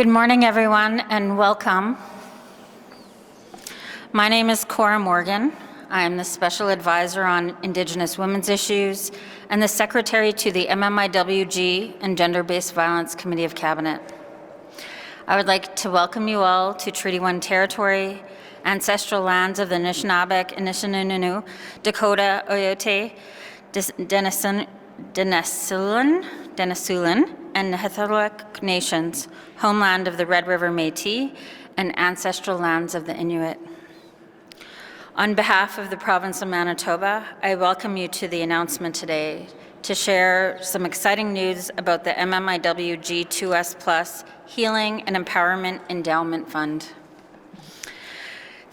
Good morning, everyone, and welcome. My name is Cora Morgan. I am the Special Advisor on Indigenous Women's Issues and the Secretary to the MMIWG and Gender-Based Violence Committee of Cabinet. I would like to welcome you all to Treaty 1 territory, ancestral lands of the Anishinaabeg, Anishinaabe, Dakota, Oyote, Denisulan, and Nehethawak nations, homeland of the Red River Métis, and ancestral lands of the Inuit. On behalf of the province of Manitoba, I welcome you to the announcement today to share some exciting news about the MMIWG2s Plus Healing and Empowerment Endowment Fund.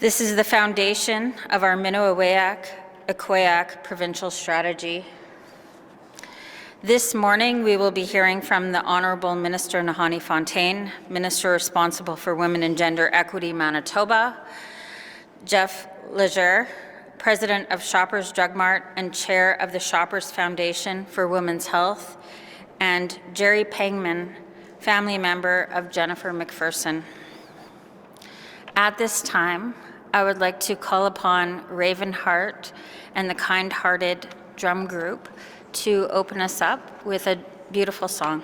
This is the foundation of our Mino-Awayak provincial strategy. This morning, we will be hearing from the Honourable Minister Nahanni Fontaine, Minister responsible for Women and Gender Equity Manitoba, Jeff Leger, President of Shoppers Drug Mart and Chair of the Shoppers Foundation for Women's Health, and Jerry Pangman, family member of Jennifer McPherson. At this time, I would like to call upon Raven Hart and the Kind Hearted Drum Group to open us up with a beautiful song.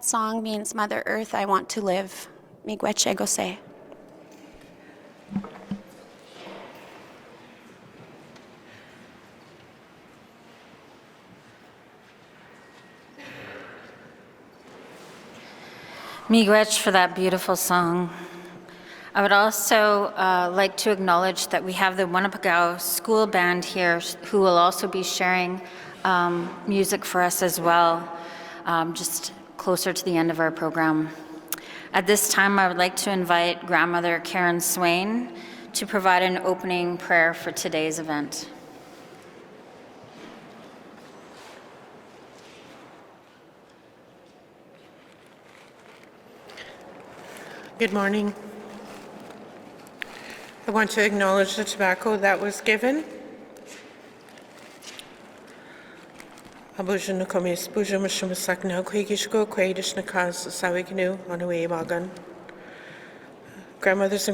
That song means, Mother Earth, I want to live. MMIWG2s. MMIWG for that beautiful song. I would also like to acknowledge that we have the Winnipeg School Band here who will also be sharing music for us as well, just closer to the end of our program. At this time, I would like to invite Grandmother Karen Swain to provide an opening prayer for today's event. Good morning. I want to acknowledge the tobacco that was given. Grandmothers and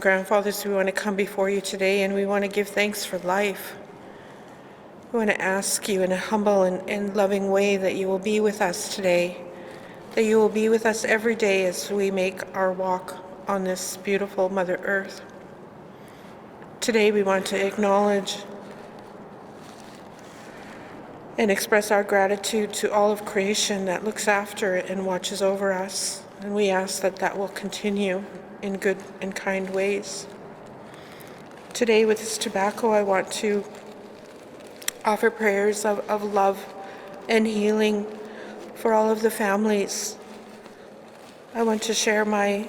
grandfathers, we want to come before you today and we want to give thanks for life. We want to ask you in a humble and loving way that you will be with us today, that you will be with us every day as we make our walk on this beautiful Mother Earth. Today we want to acknowledge and express our gratitude to all of creation that looks after and watches over us. And we ask that that will continue in good and kind ways. Today with this tobacco, I want to offer prayers of love and healing for all of the families. I want to share my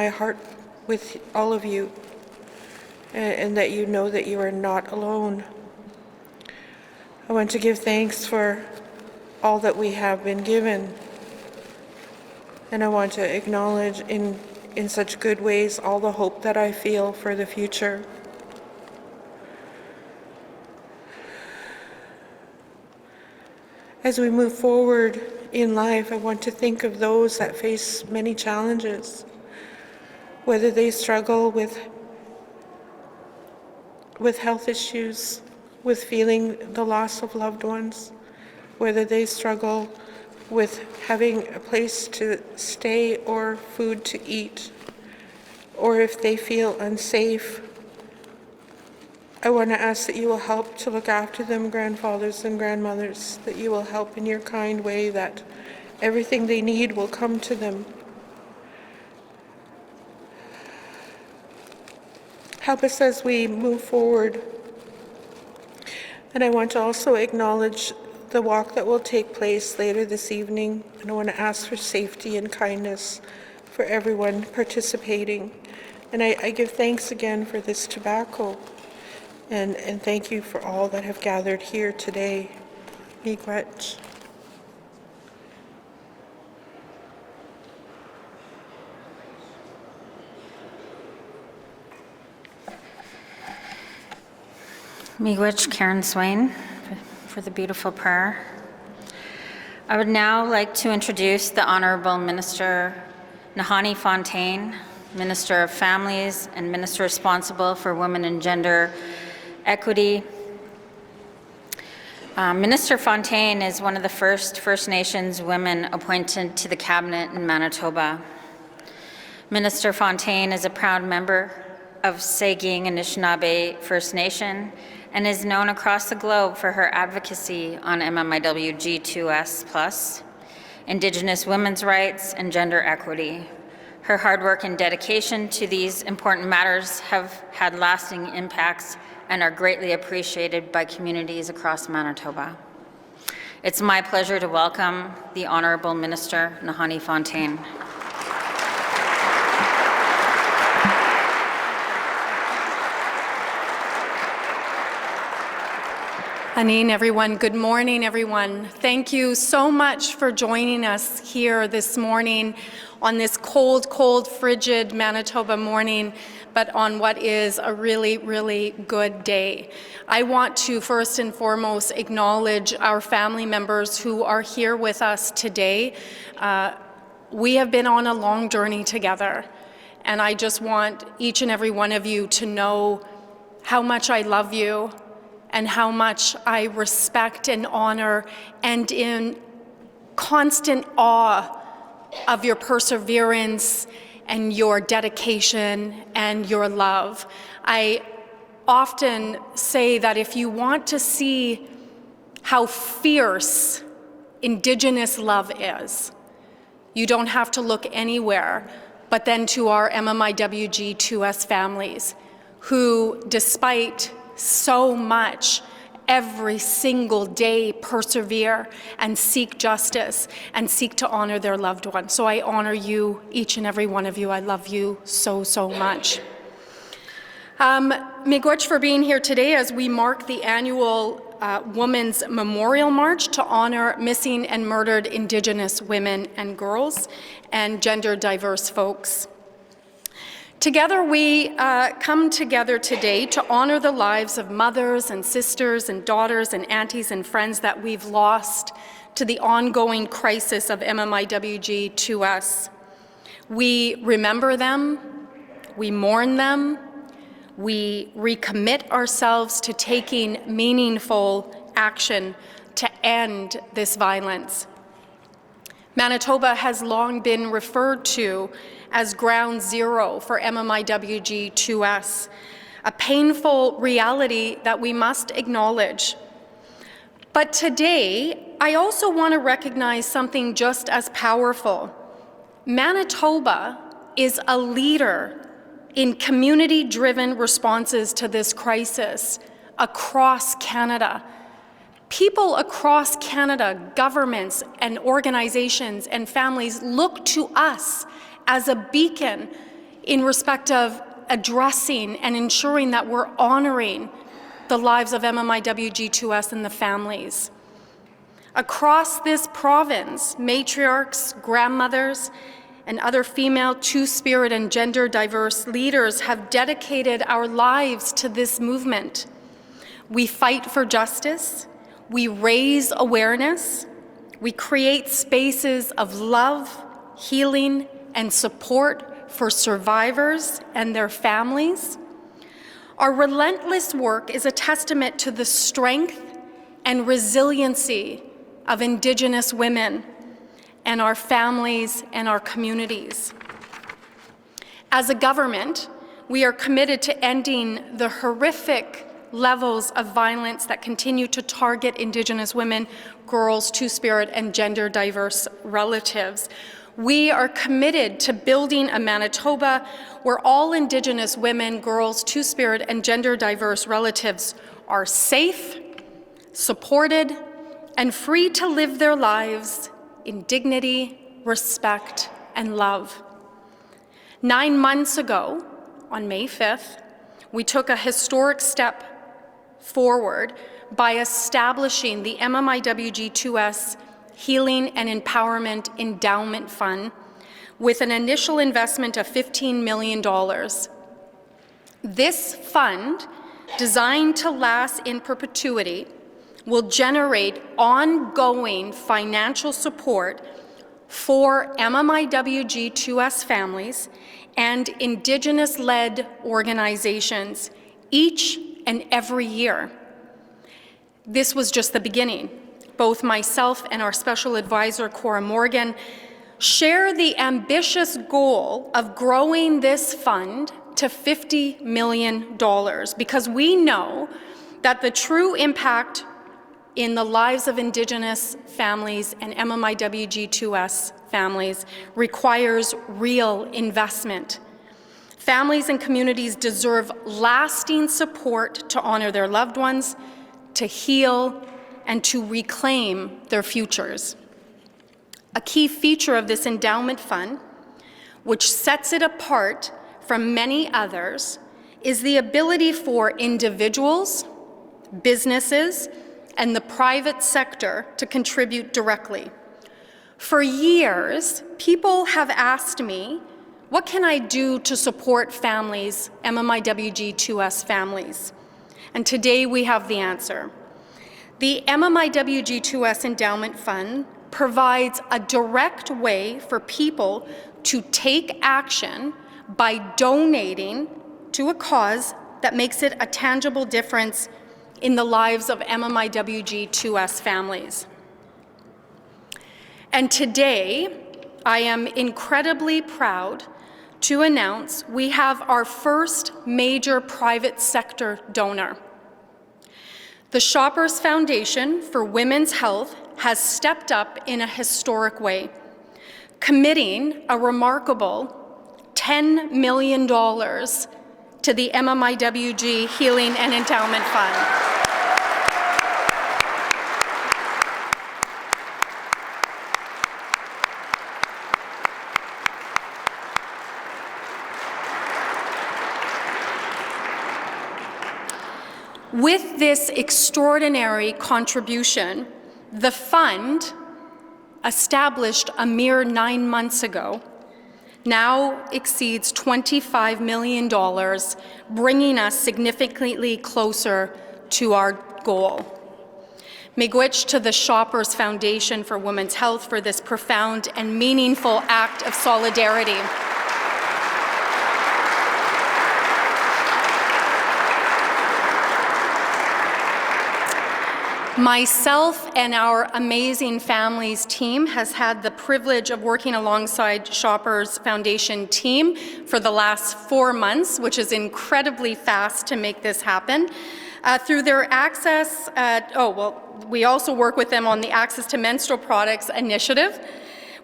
heart with all of you and that you know that you are not alone. I want to give thanks for all that we have been given. And I want to acknowledge in such good ways all the hope that I feel for the future. As we move forward in life, I want to think of those that face many challenges, whether they struggle with health issues, with feeling the loss of loved ones, whether they struggle with having a place to stay or food to eat, or if they feel unsafe. I want to ask that you will help to look after them, grandfathers and grandmothers, that you will help in your kind way, that everything they need will come to them. Help us as we move forward. And I want to also acknowledge the walk that will take place later this evening. And I want to ask for safety and kindness for everyone participating. And I give thanks again for this tobacco. And thank you for all that have gathered here today. MMIWG. MMIWG Karen Swain for the beautiful prayer. I would now like to introduce the Honourable Minister Nahanni Fontaine, Minister of Families and Minister responsible for Women and Gender Equity. Minister Fontaine is one of the first First Nations women appointed to the Cabinet in Manitoba. Minister Fontaine is a proud member of Saging Anishinaabe First Nation and is known across the globe for her advocacy on MMIWG2s+, Indigenous women's rights, and gender equity. Her hard work and dedication to these important matters have had lasting impacts and are greatly appreciated by communities across Manitoba. It's my pleasure to welcome the Honourable Minister Nahanni Fontaine. Anin, everyone. Good morning, everyone. Thank you so much for joining us here this morning on this cold, cold, frigid Manitoba morning, but on what is a really, really good day. I want to first and foremost acknowledge our family members who are here with us today. We have been on a long journey together, and I just want each and every one of you to know how much I love you and how much I respect and honor and in constant awe of your perseverance and your dedication and your love. I often say that if you want to see how fierce Indigenous love is, you don't have to look anywhere but then to our MMIWG2s families who, despite so much, every single day persevere and seek justice and seek to honor their loved ones. So I honor you, each and every one of you. I love you so, so much. Miigwech for being here today as we mark the annual Women's Memorial March to honor missing and murdered Indigenous women and girls and gender diverse folks. Together we come together today to honor the lives of mothers and sisters and daughters and aunties and friends that we've lost to the ongoing crisis of MMIWG2s. We remember them, we mourn them, we recommit ourselves to taking meaningful action to end this violence. Manitoba has long been referred to as ground zero for MMIWG2s, a painful reality that we must acknowledge. But today, I also want to recognize something just as powerful. Manitoba is a leader in community-driven responses to this crisis across Canada. People across Canada, governments and organizations and families look to us as a beacon in respect of addressing and ensuring that we're honoring the lives of MMIWG2s and the families. Across this province, matriarchs, grandmothers, and other female, two-spirit, and gender diverse leaders have dedicated our lives to this movement. We fight for justice, we raise awareness, we create spaces of love, healing, and support for survivors and their families. Our relentless work is a testament to the strength and resiliency of Indigenous women and our families and our communities. As a government, we are committed to ending the horrific levels of violence that continue to target Indigenous women, girls, two-spirit, and gender diverse relatives. We are committed to building a Manitoba where all Indigenous women, girls, two-spirit, and gender diverse relatives are safe, supported, and free to live their lives in dignity, respect, and love. 9 months ago, on May 5th, we took a historic step forward by establishing the MMIWG2s Healing and Empowerment Endowment Fund with an initial investment of $15 million. This fund, designed to last in perpetuity, will generate ongoing financial support for MMIWG2s families and Indigenous-led organizations each and every year. This was just the beginning. Both myself and our special advisor, Cora Morgan, share the ambitious goal of growing this fund to $50 million because we know that the true impact in the lives of Indigenous families and MMIWG2s families requires real investment. Families and communities deserve lasting support to honor their loved ones, to heal, and to reclaim their futures. A key feature of this endowment fund, which sets it apart from many others, is the ability for individuals, businesses, and the private sector to contribute directly. For years, people have asked me, what can I do to support families, MMIWG2s families? And today we have the answer. The MMIWG2s Endowment Fund provides a direct way for people to take action by donating to a cause that makes it a tangible difference in the lives of MMIWG2s families. And today, I am incredibly proud to announce we have our first major private sector donor. The Shoppers Foundation for Women's Health has stepped up in a historic way, committing a remarkable $10 million to the MMIWG Healing and Endowment Fund. With this extraordinary contribution, the fund, established a mere 9 months ago, now exceeds $25 million, bringing us significantly closer to our goal. Miigwech to the Shoppers Foundation for Women's Health for this profound and meaningful act of solidarity. Myself and our amazing families team has had the privilege of working alongside Shoppers Foundation team for the last 4 months, which is incredibly fast to make this happen. Through their access, we also work with them on the Access to Menstrual Products initiative,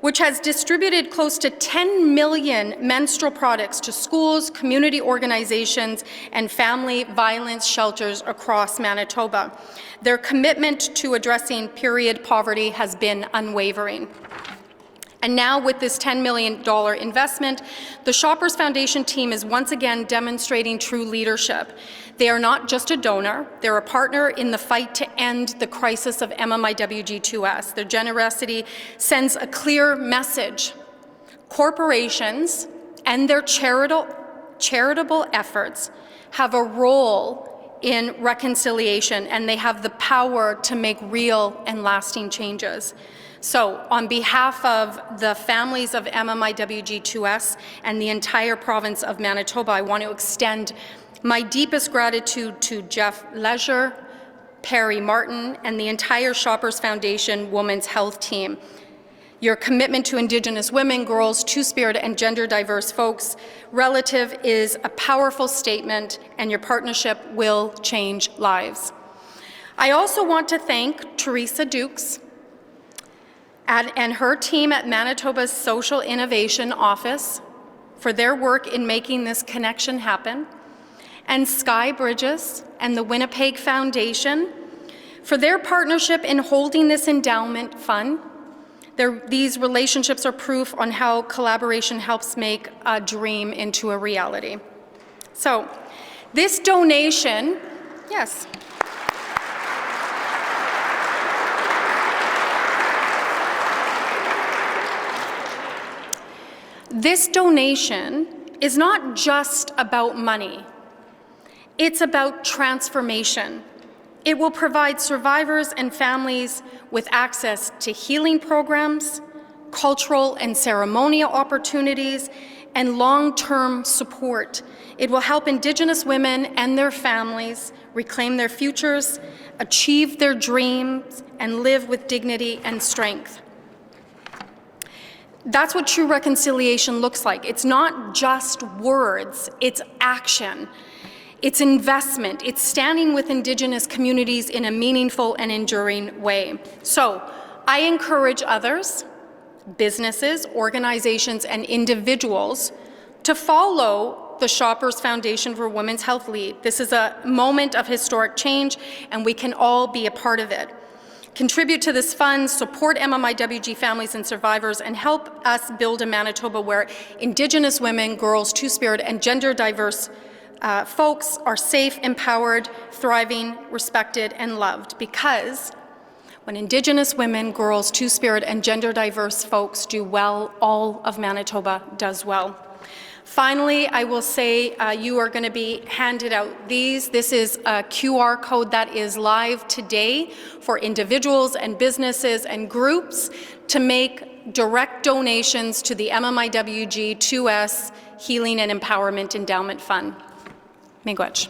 which has distributed close to 10 million menstrual products to schools, community organizations, and family violence shelters across Manitoba. Their commitment to addressing period poverty has been unwavering. And now with this $10 million investment, the Shoppers Foundation team is once again demonstrating true leadership. They are not just a donor, they're a partner in the fight to end the crisis of MMIWG2s. Their generosity sends a clear message. Corporations and their charitable efforts have a role in reconciliation, and they have the power to make real and lasting changes. So, on behalf of the families of MMIWG2s and the entire province of Manitoba, I want to extend my deepest gratitude to Jeff Leisure, Perry Martin, and the entire Shoppers Foundation Women's Health team. Your commitment to Indigenous women, girls, Two-Spirit, and gender-diverse folks relative is a powerful statement, and your partnership will change lives. I also want to thank Teresa Dukes and her team at Manitoba's Social Innovation Office for their work in making this connection happen, and Sky Bridges and the Winnipeg Foundation for their partnership in holding this endowment fund. These relationships are proof on how collaboration helps make a dream into a reality. So, this donation, yes. This donation is not just about money. It's about transformation. It will provide survivors and families with access to healing programs, cultural and ceremonial opportunities, and long-term support. It will help Indigenous women and their families reclaim their futures, achieve their dreams, and live with dignity and strength. That's what true reconciliation looks like. It's not just words, it's action. It's investment. It's standing with Indigenous communities in a meaningful and enduring way. So, I encourage others, businesses, organizations, and individuals to follow the Shoppers Foundation for Women's Health lead. This is a moment of historic change, and we can all be a part of it. Contribute to this fund, support MMIWG families and survivors, and help us build a Manitoba where Indigenous women, girls, Two-Spirit, and gender-diverse folks are safe, empowered, thriving, respected, and loved. Because when Indigenous women, girls, Two-Spirit, and gender-diverse folks do well, all of Manitoba does well. Finally, I will say you are going to be handed out these. This is a QR code that is live today for individuals and businesses and groups to make direct donations to the MMIWG2s Healing and Empowerment Endowment Fund. Miigwech.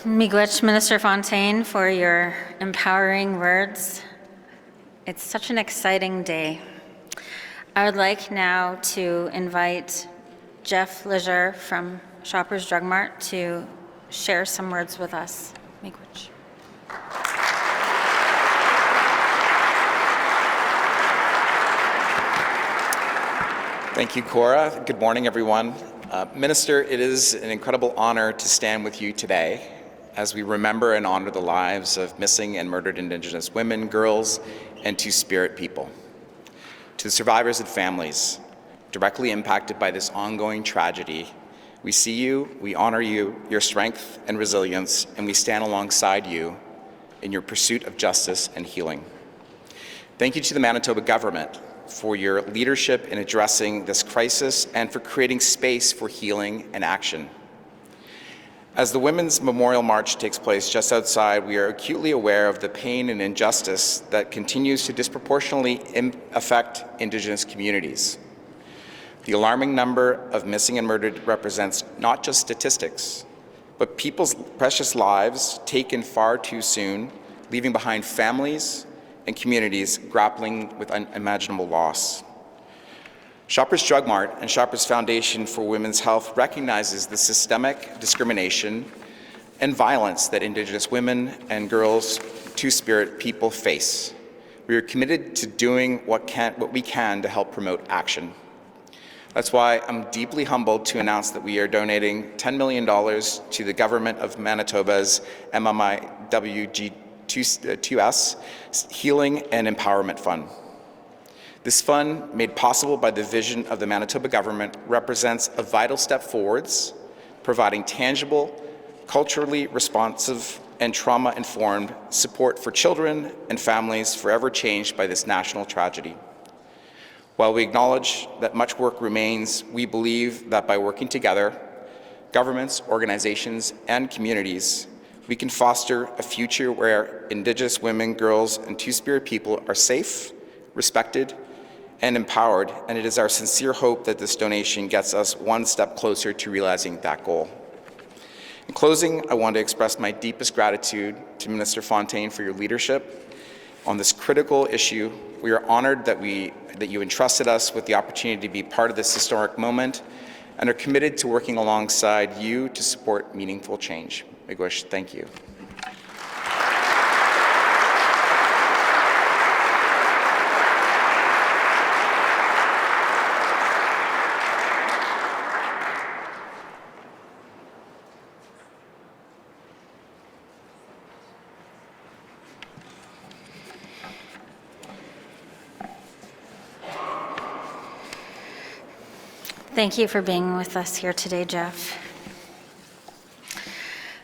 Miigwech, Minister Fontaine, for your empowering words. It's such an exciting day. I would like now to invite Jeff Leger from Shoppers Drug Mart to share some words with us. Miigwech. Thank you, Cora. Good morning, everyone. Minister, it is an incredible honor to stand with you today as we remember and honor the lives of missing and murdered Indigenous women, girls, and Two-Spirit people. To the survivors and families directly impacted by this ongoing tragedy, we see you, we honor you, your strength and resilience, and we stand alongside you in your pursuit of justice and healing. Thank you to the Manitoba government for your leadership in addressing this crisis and for creating space for healing and action. As the Women's Memorial March takes place just outside, we are acutely aware of the pain and injustice that continues to disproportionately affect Indigenous communities. The alarming number of missing and murdered represents not just statistics, but people's precious lives taken far too soon, leaving behind families and communities grappling with unimaginable loss. Shoppers Drug Mart and Shoppers Foundation for Women's Health recognizes the systemic discrimination and violence that Indigenous women and girls, Two-Spirit people face. We are committed to doing what we can to help promote action. That's why I'm deeply humbled to announce that we are donating $10 million to the Government of Manitoba's MMIWG2s Healing and Empowerment Fund. This fund, made possible by the vision of the Manitoba government, represents a vital step forwards, providing tangible, culturally responsive, and trauma-informed support for children and families forever changed by this national tragedy. While we acknowledge that much work remains, we believe that by working together, governments, organizations, and communities, we can foster a future where Indigenous women, girls, and Two-Spirit people are safe, respected, and empowered, and it is our sincere hope that this donation gets us one step closer to realizing that goal. In closing, I want to express my deepest gratitude to Minister Fontaine for your leadership on this critical issue. We are honored that you entrusted us with the opportunity to be part of this historic moment and are committed to working alongside you to support meaningful change. Miigwech, thank you. Thank you for being with us here today, Jeff.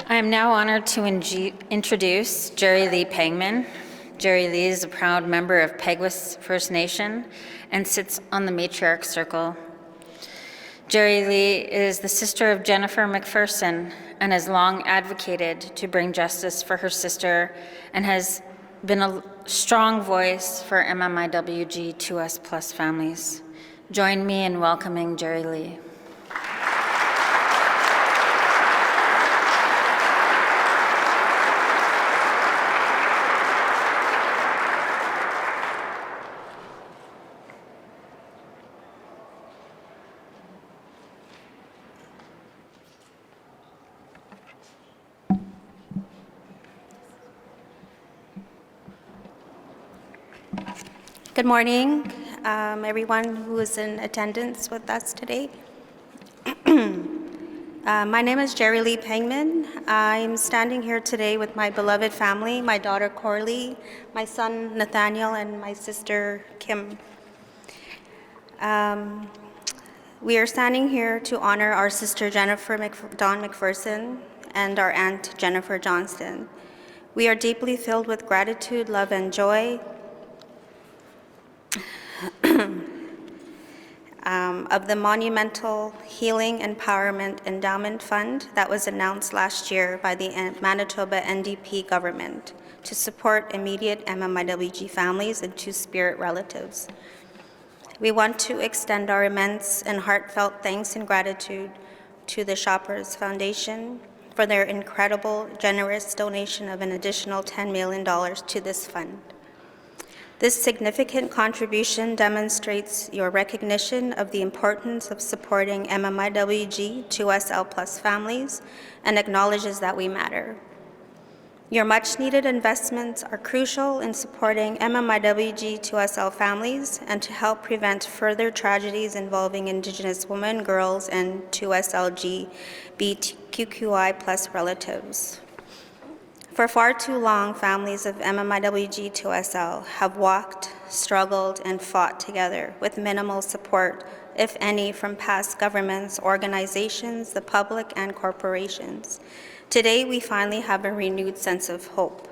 I am now honored to introduce Jerry Lee Pangman. Jerry Lee is a proud member of Peguis First Nation and sits on the matriarch circle. Jerry Lee is the sister of Jennifer McPherson and has long advocated to bring justice for her sister and has been a strong voice for MMIWG2s plus families. Join me in welcoming Jerry Lee. Good morning, everyone who is in attendance with us today. My name is Jerry Lee Pangman. I'm standing here today with my beloved family, my daughter Corley, my son Nathaniel, and my sister Kim. We are standing here to honor our sister Jennifer Dawn McPherson and our aunt Jennifer Johnston. We are deeply filled with gratitude, love, and joy of the monumental Healing Empowerment Endowment Fund that was announced last year by the Manitoba NDP government to support immediate MMIWG families and Two-Spirit relatives. We want to extend our immense and heartfelt thanks and gratitude to the Shoppers Foundation for their incredible, generous donation of an additional $10 million to this fund. This significant contribution demonstrates your recognition of the importance of supporting MMIWG2s families and acknowledges that we matter. Your much-needed investments are crucial in supporting MMIWG2s families and to help prevent further tragedies involving Indigenous women, girls, and 2SLGBTQI+ relatives. For far too long, families of MMIWG2SL have walked, struggled, and fought together with minimal support, if any, from past governments, organizations, the public, and corporations. Today, we finally have a renewed sense of hope.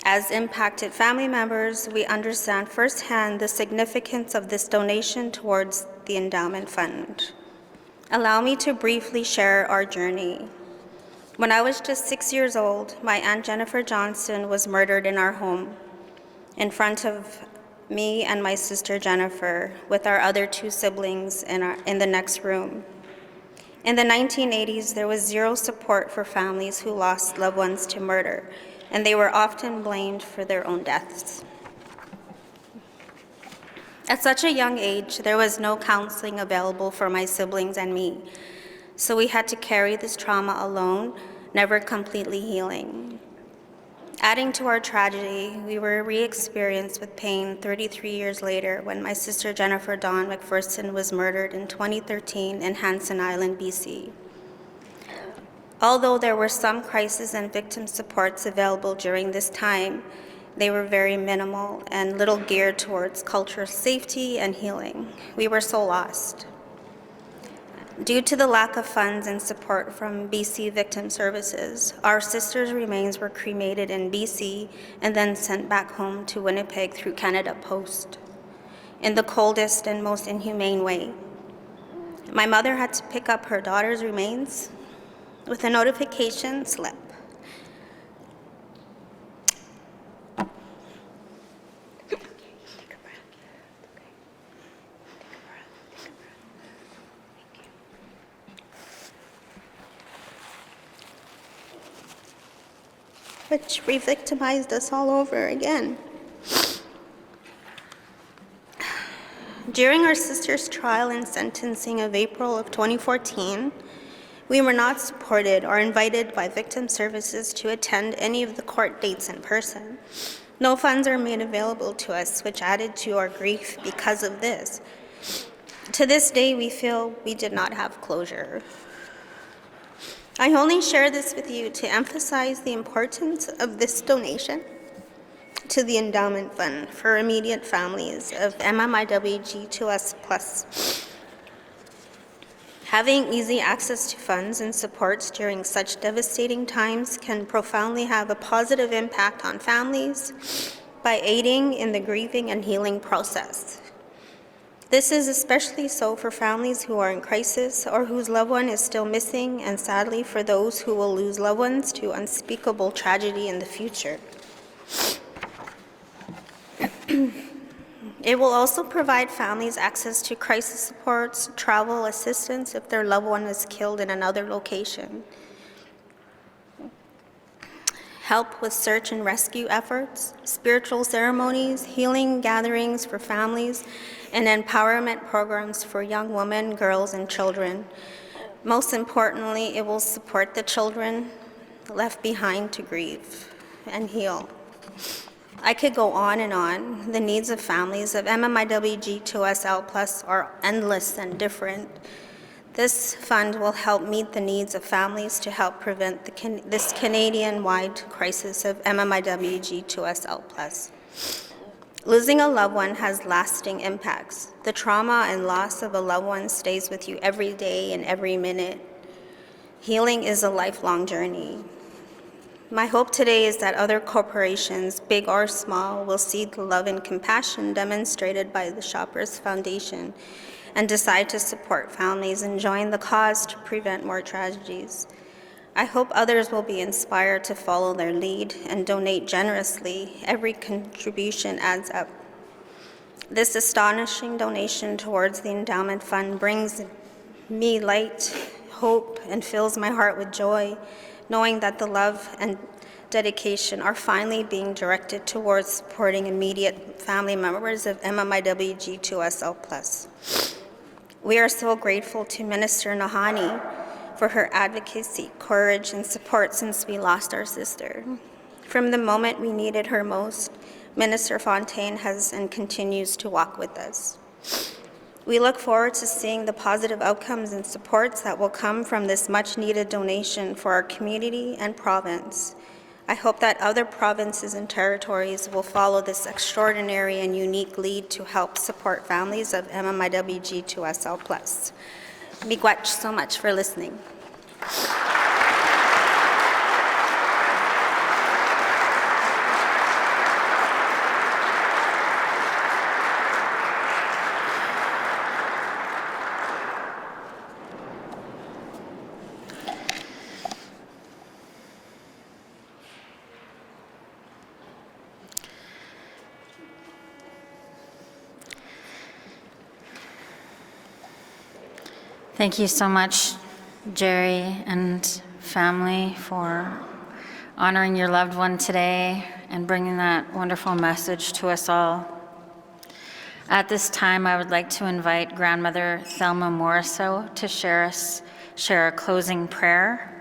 As impacted family members, we understand firsthand the significance of this donation towards the endowment fund. Allow me to briefly share our journey. When I was just 6 years old, my Aunt Jennifer Johnston was murdered in our home in front of me and my sister Jennifer with our other 2 siblings in the next room. In the 1980s, there was zero support for families who lost loved ones to murder, and they were often blamed for their own deaths. At such a young age, there was no counseling available for my siblings and me. So we had to carry this trauma alone, never completely healing. Adding to our tragedy, we were re-experienced with pain 33 years later when my sister Jennifer Dawn McPherson was murdered in 2013 in Hanson Island, BC. Although there were some crisis and victim supports available during this time, they were very minimal and little geared towards cultural safety and healing. We were so lost. Due to the lack of funds and support from BC Victim Services, our sisters' remains were cremated in BC and then sent back home to Winnipeg through Canada Post in the coldest and most inhumane way. My mother had to pick up her daughter's remains with a notification slip. Which re-victimized us all over again. During our sister's trial and sentencing of April of 2014, we were not supported or invited by Victim Services to attend any of the court dates in person. No funds are made available to us, which added to our grief because of this. To this day, we feel we did not have closure. I only share this with you to emphasize the importance of this donation to the endowment fund for immediate families of MMIWG2s+. Having easy access to funds and supports during such devastating times can profoundly have a positive impact on families by aiding in the grieving and healing process. This is especially so for families who are in crisis or whose loved one is still missing, and sadly for those who will lose loved ones to unspeakable tragedy in the future. It will also provide families access to crisis supports, travel assistance if their loved one is killed in another location, help with search and rescue efforts, spiritual ceremonies, healing gatherings for families, and empowerment programs for young women, girls, and children. Most importantly, it will support the children left behind to grieve and heal. I could go on and on. The needs of families of MMIWG2SL+ are endless and different. This fund will help meet the needs of families to help prevent this Canadian-wide crisis of MMIWG2SL+. Losing a loved one has lasting impacts. The trauma and loss of a loved one stays with you every day and every minute. Healing is a lifelong journey. My hope today is that other corporations, big or small, will see the love and compassion demonstrated by the Shoppers Foundation and decide to support families and join the cause to prevent more tragedies. I hope others will be inspired to follow their lead and donate generously. Every contribution adds up. This astonishing donation towards the endowment fund brings me light, hope and fills my heart with joy, knowing that the love and dedication are finally being directed towards supporting immediate family members of MMIWG2s. We are so grateful to Minister Nahanni for her advocacy, courage, and support since we lost our sister. From the moment we needed her most, Minister Fontaine has and continues to walk with us. We look forward to seeing the positive outcomes and supports that will come from this much-needed donation for our community and province. I hope that other provinces and territories will follow this extraordinary and unique lead to help support families of MMIWG2SL+. Miigwech so much for listening. Thank you so much, Jerry and family, for honoring your loved one today and bringing that wonderful message to us all. At this time, I would like to invite Grandmother Thelma Morisseau to share a closing prayer.